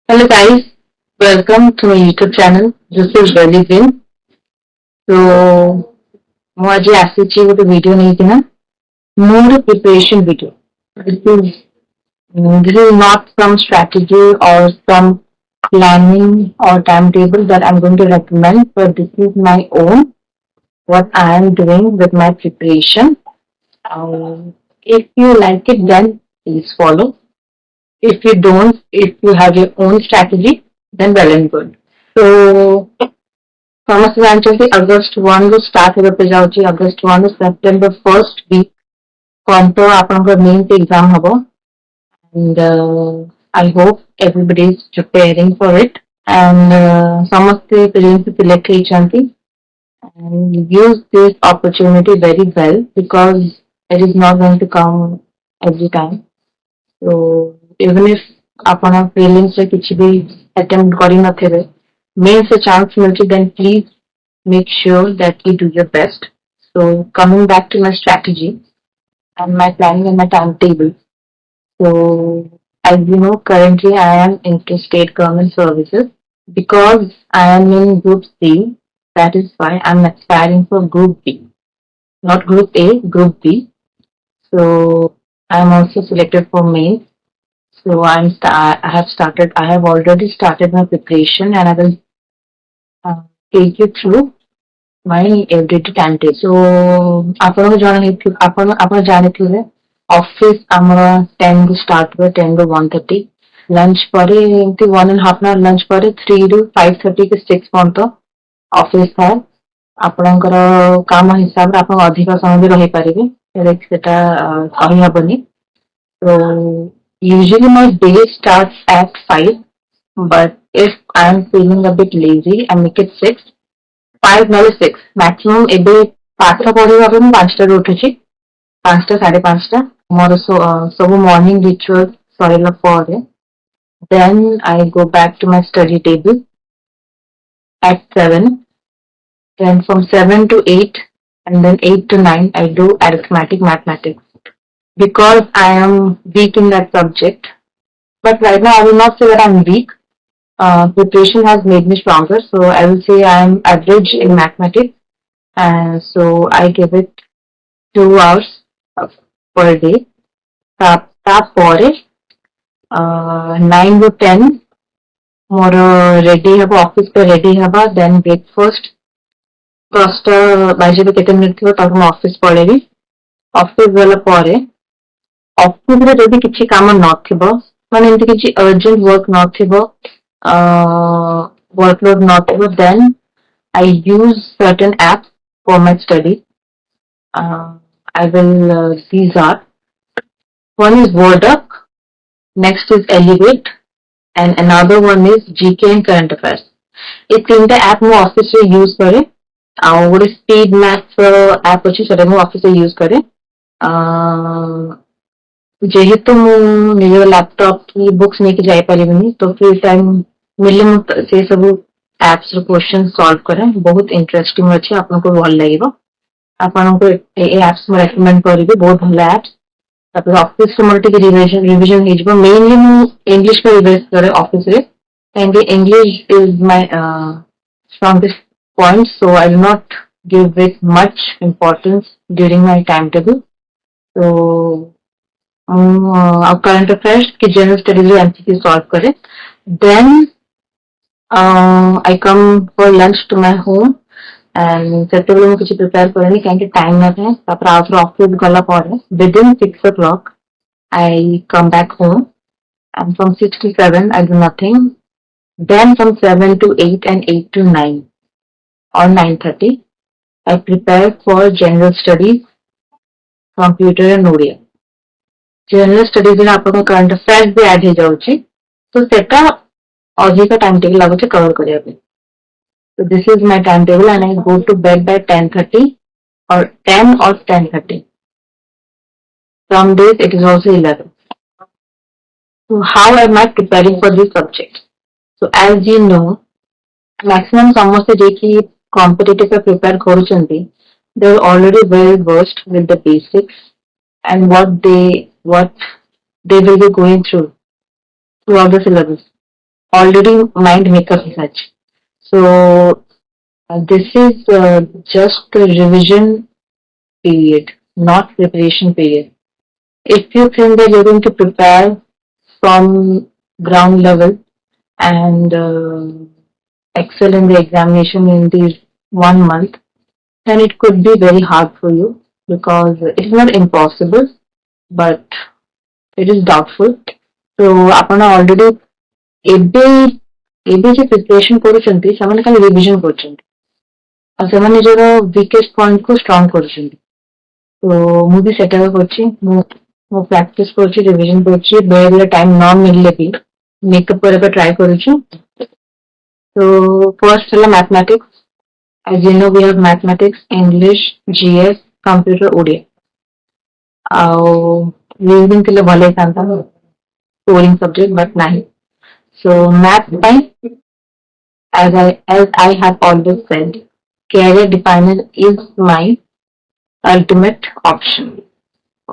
Hello guys, welcome to my YouTube channel. This is Relivin. So, ମୁଁ ଆଜି ଆସିଛି ଗୋଟେ ଭିଡିଓ ନେଇକିନା ମୋର preparation video. This is not some strategy or some planning or timetable that I'm going to recommend, but this is my own what I am doing with my preparation. If you like it, then please follow. If you don't, if you have your own strategy, then well and good. So ସମସ୍ତେ ଜାଣିଛନ୍ତି August 1 ରୁ start ହେବାକୁ ଯାଉଛି August 1 ରୁ September first weak ପର୍ଯ୍ୟନ୍ତ ଆପଣଙ୍କର mens exam ହବ and I hope everybody is preparing for it and ସମସ୍ତେ ପ୍ରିଲିମ୍ସ ସିଲେକ୍ଟ ହେଇଛନ୍ତି and use this opportunity very well because it is not going to come every time. So even if ଆପଣ prelims ରେ କିଛି ବି attempt କରିନଥିବେ means a chance milti, then please make sure that you do your best. So coming back to my strategy and my planning and my timetable. So as you know, currently I am into state government services because I am in group C. That is why I'm aspiring for group B, not group A, group B. So I'm also selected for mains. So I have already started my preparation and I will take you through my everyday timetable. So ଆପଣଙ୍କୁ ଜଣା ହେଇଥିବ ଆପଣ ଜାଣିଥିବେ office ଆମର 10 ରୁ start ହୁଏ 10 ରୁ 1:30 launch ପରେ ଏମିତି 1.5 hour ଲଞ୍ଚ ପରେ 3 ରୁ 5:30 କି 6 ପର୍ଯ୍ୟନ୍ତ ଅଫିସ ଥାଏ ଆପଣଙ୍କର କାମ ହିସାବରେ ଆପଣ ଅଧିକ ସମୟ ବି ରହିପାରିବେ ସେଟା କହିହବନି so usually my day starts at 5 but if I'm feeling a bit lazy I make it 6 5 ନହେଲେ 6 maximum ଏବେ ପାଠ ପଢିବା ପାଇଁ ମୁଁ 5ଟାରୁ ଉଠୁଛି 5ଟା 5:30 ମୋର ସବୁ ମର୍ଣ୍ଣିଂ ରିଚୁଆଲ ସରିଲା ପରେ then I go back to my study table at 7 then from 7 to 8 and then 8 to 9 I do arithmetic mathematics because I am weak in that subject but right now I will not say that I'm weak. Preparation has made me stronger, so I will say I'm average in mathematics, and so I give it 2 hours per day. Tapore 9 to 10 more ready haba office pe ready haba then breakfast first baje pe kete minute thibo taku office पळेबी office gala pore office रे जदि किछि काम नथिबो माने एमति किछि urgent work नथिबो workload नथिबो then I use certain apps for my study. I will these are one is WordUp, next is Elevate, and another one is GK and Current Affairs. ये तीनटा app मु office रे use करे आ गोटे speed maths app अछि सेटा मु office रे यूज करे जेहेतु मु निज लैपटॉप की बुक्स लेके जाई परिबनी तो फ्री टाइम मिले मु से सब एप्स रो क्वेश्चन सॉल्व करे बहुत इंटरेस्टिंग अछि आपनको भल लागिबो आपनको ए एप्स मु रेकमेंड करिबे बहुत भल एप्स तापर ऑफिस रे मोर टिके रिवीजन हेजबो मेनली मु इंग्लिश पे रिवाइज करे ऑफिस रे and the English is my strongest point, so I will not give it much importance during my timetable. So, current affairs की general studies MCQ solve करे. Then I come for lunch to my home and ସେତେବେଳେ ମୁଁ କିଛି prepare କରେନି କାହିଁକି time ନଥାଏ ତାପରେ ଆଉ ଥରେ office ଗଲା ପରେ within 6 o'clock I come back home and from 6 to 7 I do nothing. Then from 7 to 8 and 8 to 9 or 9:30, I prepare for general studies, computer and ODIA. General studies in आपको current affairs भी add हो जाउची, तो सेटा अधिक time table लागुचे cover करिया पे. So this is my timetable and I go to bed by 10:30 or 10 or 10:30. Some days it is also 11. So how am I preparing for this subject? So as you know, maximum ସମସ୍ତେ ଯେକି competitive पे prepare କରୁଛନ୍ତି they are already well versed with the basics and what they will be going throughout the syllabus. already mind makeup है such. So this is just the revision period, not preparation period. If you think that you're going to prepare from ground level and excel in the examination in these 1 month, then it could be very hard for you because it's not impossible, but it is doubtful. So ଆପଣ already ଏବେ ଏବେ ଯେ preparation କରୁଛନ୍ତି ସେମାନେ ଖାଲି revision କରୁଛନ୍ତି ଆଉ ସେମାନେ ନିଜର ୱିକେଷ୍ଟ ପଏଣ୍ଟ କୁ ଷ୍ଟ୍ରଙ୍ଗ କରୁଛନ୍ତି। ତ ମୁଁ ବି ସେଟା କରୁଛି, ମୁଁ ପ୍ରାକ୍ଟିସ କରୁଛି, ରିଭିଜନ କରୁଛି, ବେଳେ ବେଳେ ଟାଇମ ନ ମିଳିଲେ ବି मेकअप କରିବା ଟ୍ରାଏ କରୁଛି। So first ହେଲା mathematics. As you know, we have mathematics, English, GS, computer, Odia. ଆଉ reasoning ଥିଲେ ଭଲ ହେଇଥାନ୍ତା, scoring subject, but ନାହିଁ। So math ପାଇଁ, as I have always said, career definer is my ultimate option।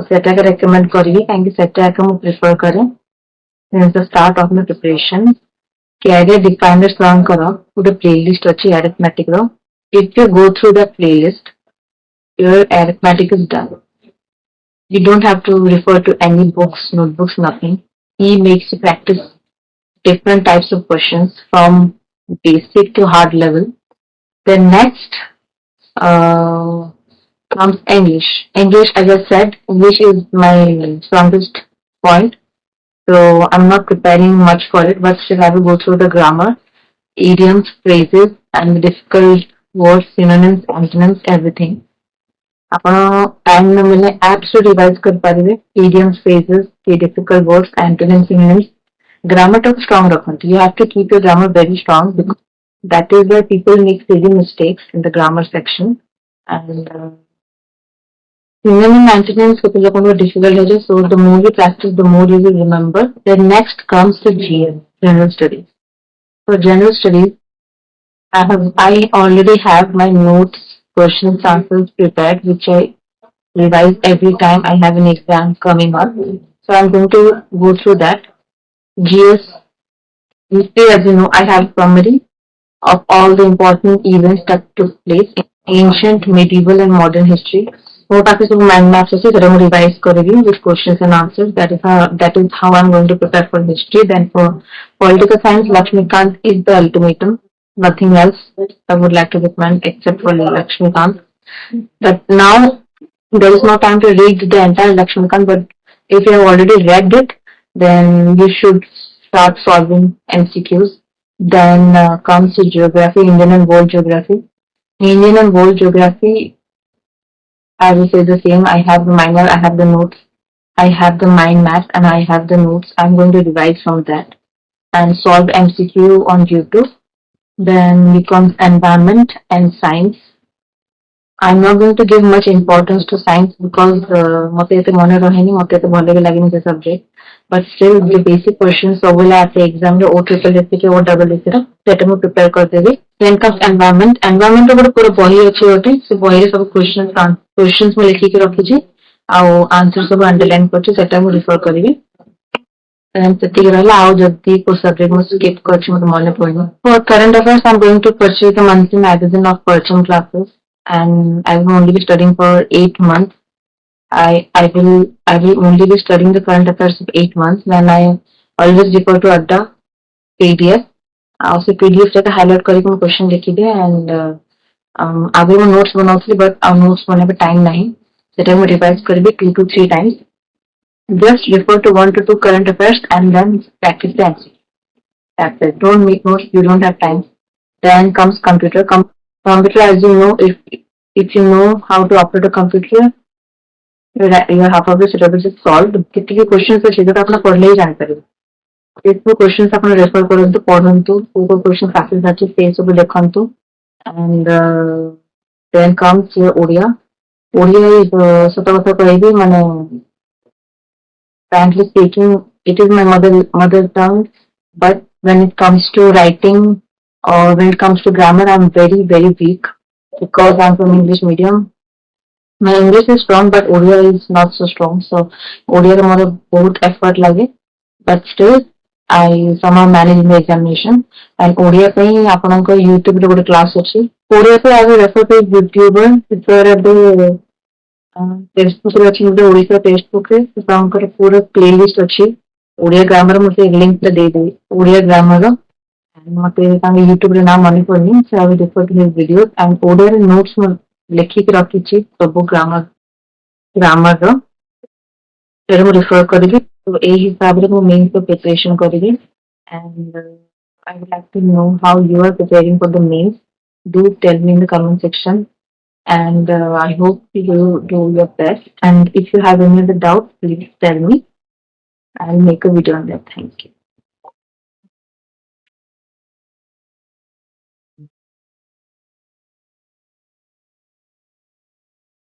ସେଟାকে recommend କରିବି କାହିଁକି ସେଟାକେ ମୁଁ prefer କରେ since the start of my preparation। career definer ଙ୍କର ଗୋଟେ playlist ଅଛି arithmetic ର। If you go through the playlist, your arithmetic is done. You don't have to refer to any books, notebooks, nothing. He makes you practice different types of questions from basic to hard level. Then next comes English. English, as I said, English is my strongest point. So I'm not preparing much for it, but still I will go through the grammar, idioms, phrases, and the difficult words, synonyms, antonyms, everything. ଆପଣ time ନ ମିଳିଲେ apps ରୁ revise କରିପାରିବେ idioms, phrases, the difficult words, antonyms, synonyms। grammar ଟାକୁ strong ରଖନ୍ତୁ। You have to keep your grammar very strong because that is where people make silly mistakes in the grammar section। And synonym, antonyms କେତେ ଲୋକଙ୍କୁ difficult ହେଇଯାଏ, so the more you practice, the more you will remember। Then next comes the GS, general studies। For general studies, I already have my notes, questions, answers prepared, which I revise every time I have an exam coming up। So I'm going to go through that। GS history, as you know, I have summary of all the important events that took place in ancient, medieval, and modern history। ମୋ ପାଖରେ ସବୁ mind maps ଅଛି, ସେଟା ମୁଁ revise କରିବି with questions and answers। That is how I'm going to prepare for history। Then for political science, Lakshmikant is the ultimatum। Nothing else I would like to recommend except for Lakshmikant। But now there is no time to read the entire Lakshmikant, but if you have already read it, then you should start solving MCQs। Then comes to geography, Indian and world geography। Indian and world geography, I will say the same. I have the minor, I have the notes, I have the mind map, and I have the notes। I'm going to revise from that and solve MCQ on YouTube। Then becomes environment and science। I'm not going to give much importance to science because ମତେ ଏତେ ମନେ ରହେନି, ମତେ ଏତେ ଭଲ ବି ଲାଗେନି ସେ subject। But still the basic questions ସବୁବେଳେ ଆସେ exam ରେ OSSC କି OSSC ର, ସେଟା ମୁଁ prepare କରିଦେବି। Then comes environment। environment ର ଗୋଟେ ପୁରା ବହି ଅଛି ଗୋଟେ, ସେ ବହିରେ ସବୁ questions ମୁଁ ଲେଖିକି ରଖିଛି ଆଉ answer ସବୁ underline କରିଛି, ସେଟା ମୁଁ refer କରିବି। ସେତିକି ରହିଲା, ଆଉ ଯଦି କୋଉ subject ମୁଁ skip କରିଛି ମତେ ମନେ ପଡୁନି। For current affairs, I'm going to purchase the monthly magazine of Percham classes and I will only be studying for 8 months। I will only be studying the current affairs of 8 months। Then I always refer to Adda PDF। ଆଉ ସେ PDF ଟାକୁ highlight କରିକି ମୁଁ question ଲେଖିଦିଏ and ଆଗରୁ ମୁଁ notes ବନାଉଥିଲି but ଆଉ notes ବନେଇବା time ନାହିଁ, ସେଟା ମୁଁ revise କରିବି 2 to 3 times। Just refer to 1 to 2 current affairs and then practice the answer। That's it। Don't make notes, you don't have time। Then comes computer। Computer, as you know, if you know how to operate a computer, your half of the syllabus is solved। କେତିକି questions ଅଛି ଯୋଉଟା ଆପଣ ପଢିଲେ ହିଁ ଜାଣିପାରିବେ। ଏସବୁ questions ଆପଣ refer କରନ୍ତୁ, ପଢନ୍ତୁ, କୋଉ କୋଉ question passes ଅଛି ସେ ସବୁ ଦେଖନ୍ତୁ। And then comes your Odia. Odia ସତ କଥା କହିବି ମାନେ frankly speaking, it is my mother tongue, but when it comes to writing or when it comes to grammar, I'm very, very weak because I'm from English medium। My English is strong, but Odia is not so strong। So Odia रे मोर बहुत effort लगे, but still I somehow managed the examination. And ODA ପାଇଁ ଆପଣଙ୍କ YouTube ରେ ଗୋଟେ class ଅଛି। ODA ପାଇଁ I will refer to YouTuber ଯେତେବେଳେ ଏବେ ଟେକ୍ସଟ ବୁକ୍ ଅଛି ଗୋଟେ ଓଡ଼ିଶା ଟେକ୍ସଟ ବୁକ୍ ରେ ତାଙ୍କର ପୁରା ପ୍ଲେଲିଷ୍ଟ ଅଛି ଓଡ଼ିଆ ଗ୍ରାମର ମୁଁ ସେ ଲିଙ୍କ ଟା ଦେଇଦେବି ଓଡ଼ିଆ ଗ୍ରାମର ମତେ ତାଙ୍କ ୟୁଟ୍ୟୁବ ରେ ନାଁ ମନେ ପଡୁନି ସେ I will refer to his videos and ଓଡ଼ିଆରେ ନୋଟ୍ସ ମୁଁ ଲେଖିକି ରଖିଛି ସବୁ ଗ୍ରାମର फिर मैं refer करेगी तो ए हिसाब से मैं मेंस को preparation करेगी and I would like to know how you are preparing for the mains. Do tell me in the comment section and I hope you do your best and if you have any other doubts please tell me. I'll make a video on that. Thank you.